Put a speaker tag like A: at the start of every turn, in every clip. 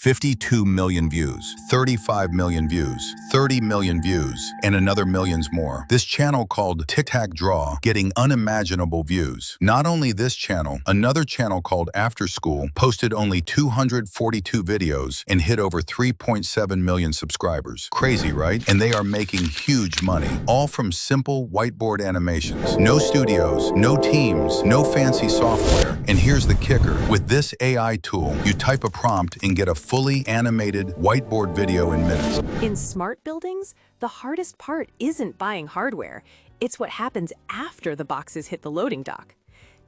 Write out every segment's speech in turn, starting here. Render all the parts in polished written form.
A: 52 million views, 35 million views, 30 million views, and another millions more. This channel called Tic Tac Draw getting unimaginable views. Not only this channel, another channel called After School posted only 242 videos and hit over 3.7 million subscribers. Crazy, right? And they are making huge money, all from simple whiteboard animations. No studios, no teams, no fancy software. And here's the kicker. With this AI tool, you type a prompt and get a fully animated whiteboard video in minutes.
B: In smart buildings, the hardest part isn't buying hardware. It's what happens after the boxes hit the loading dock.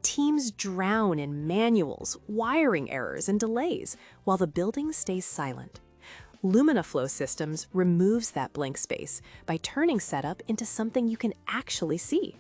B: Teams drown in manuals, wiring errors, and delays, while the building stays silent. LuminaFlow Systems removes that blank space by turning setup into something you can actually see.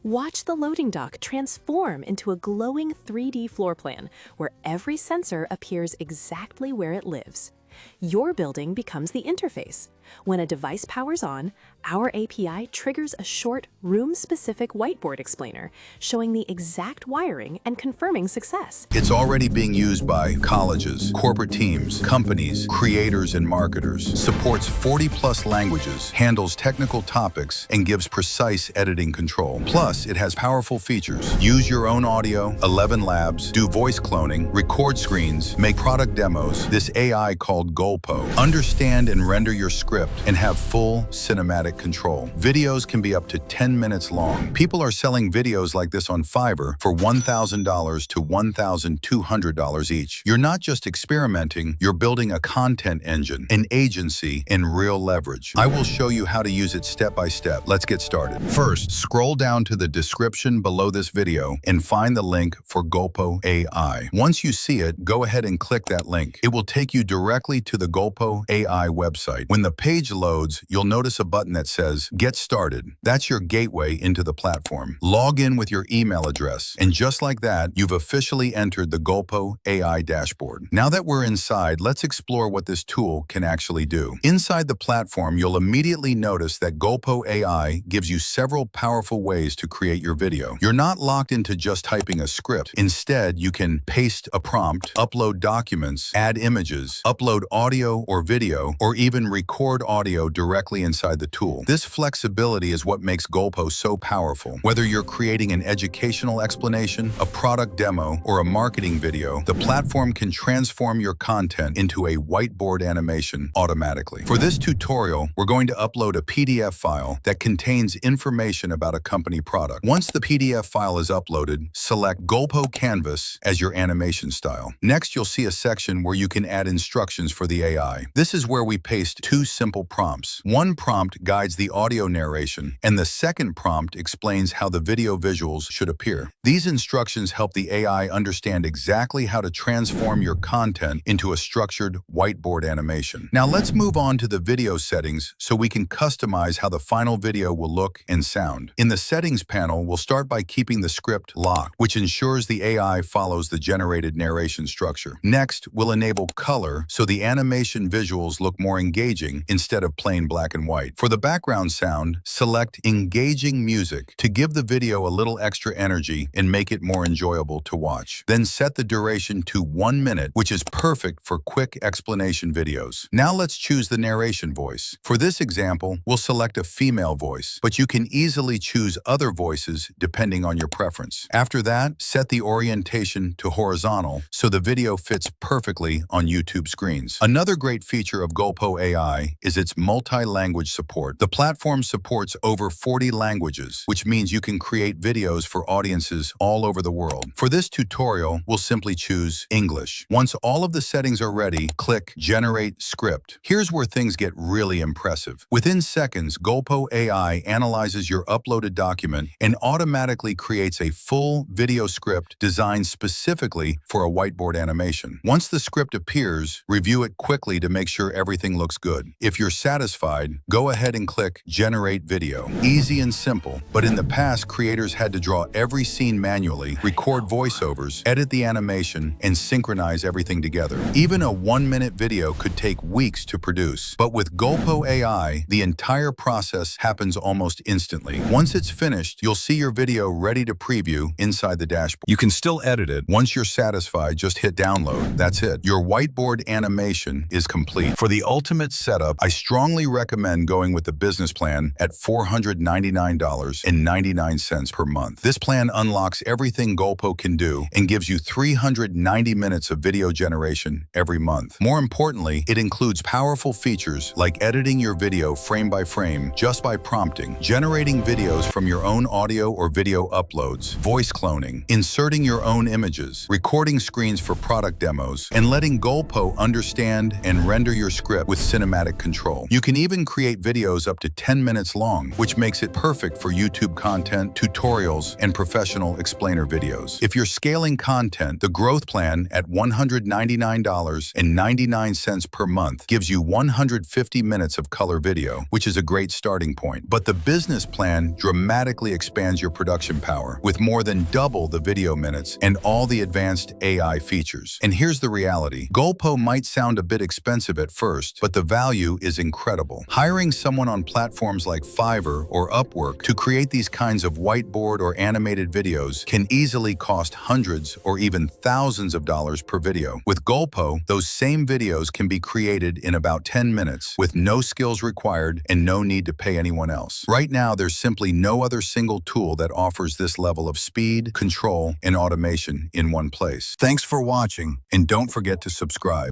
B: Watch the loading dock transform into a glowing 3D floor plan where every sensor appears exactly where it lives. Your building becomes the interface. When a device powers on, our API triggers a short, room-specific whiteboard explainer, showing the exact wiring and confirming success.
A: It's already being used by colleges, corporate teams, companies, creators, and marketers, supports 40+ languages, handles technical topics, and gives precise editing control. Plus, it has powerful features. Use your own audio, 11 labs, do voice cloning, record screens, make product demos. This AI called Golpo. Understand and render your script and have full cinematic control. Videos can be up to 10 minutes long. People are selling videos like this on Fiverr for $1,000 to $1,200 each. You're not just experimenting, you're building a content engine, an agency, and real leverage. I will show you how to use it step by step. Let's get started. First, scroll down to the description below this video and find the link for Golpo AI. Once you see it, go ahead and click that link. It will take you directly to the Golpo AI website. When the page loads, you'll notice a button that says Get Started. That's your gateway into the platform. Log in with your email address, and just like that, you've officially entered the Golpo AI dashboard. Now that we're inside, let's explore what this tool can actually do. Inside the platform, you'll immediately notice that Golpo AI gives you several powerful ways to create your video. You're not locked into just typing a script. Instead, you can paste a prompt, upload documents, add images, upload audio or video, or even record audio directly inside the tool. This flexibility is what makes Golpo so powerful. Whether you're creating an educational explanation, a product demo, or a marketing video, the platform can transform your content into a whiteboard animation automatically. For this tutorial, we're going to upload a PDF file that contains information about a company product. Once the PDF file is uploaded, select Golpo Canvas as your animation style. Next, you'll see a section where you can add instructions for the AI. This is where we paste two simple prompts. One prompt guides the audio narration, and the second prompt explains how the video visuals should appear. These instructions help the AI understand exactly how to transform your content into a structured whiteboard animation. Now let's move on to the video settings so we can customize how the final video will look and sound. In the settings panel, we'll start by keeping the script locked, which ensures the AI follows the generated narration structure. Next, we'll enable color so the animation visuals look more engaging instead of plain black and white. For the background sound, select engaging music to give the video a little extra energy and make it more enjoyable to watch. Then set the duration to 1 minute, which is perfect for quick explanation videos. Now let's choose the narration voice. For this example, we'll select a female voice, but you can easily choose other voices depending on your preference. After that, set the orientation to horizontal so the video fits perfectly on YouTube screens. Another great feature of Golpo AI is its multi-language support. The platform supports over 40 languages, which means you can create videos for audiences all over the world. For this tutorial, we'll simply choose English. Once all of the settings are ready, click Generate Script. Here's where things get really impressive. Within seconds, Golpo AI analyzes your uploaded document and automatically creates a full video script designed specifically for a whiteboard animation. Once the script appears, review it quickly to make sure everything looks good. If you're satisfied, go ahead and click Generate Video. Easy and simple, but in the past, creators had to draw every scene manually, record voiceovers, edit the animation, and synchronize everything together. Even a 1-minute video could take weeks to produce. But with Golpo AI, the entire process happens almost instantly. Once it's finished, you'll see your video ready to preview inside the dashboard. You can still edit it. Once you're satisfied, just hit download. That's it. Your whiteboard animation automation is complete. For the ultimate setup, I strongly recommend going with the business plan at $499.99 per month. This plan unlocks everything Golpo can do and gives you 390 minutes of video generation every month. More importantly, it includes powerful features like editing your video frame by frame just by prompting, generating videos from your own audio or video uploads, voice cloning, inserting your own images, recording screens for product demos, and letting Golpo understand and render your script with cinematic control. You can even create videos up to 10 minutes long, which makes it perfect for YouTube content, tutorials, and professional explainer videos. If you're scaling content, the growth plan at $199.99 per month gives you 150 minutes of color video, which is a great starting point. But the business plan dramatically expands your production power with more than double the video minutes and all the advanced AI features. And here's the reality. Golpo might sound a bit expensive at first, but the value is incredible. Hiring someone on platforms like Fiverr or Upwork to create these kinds of whiteboard or animated videos can easily cost hundreds or even thousands of dollars per video. With Golpo, those same videos can be created in about 10 minutes with no skills required and no need to pay anyone else. Right now, there's simply no other single tool that offers this level of speed, control, and automation in one place. Thanks for watching, and don't forget to subscribe.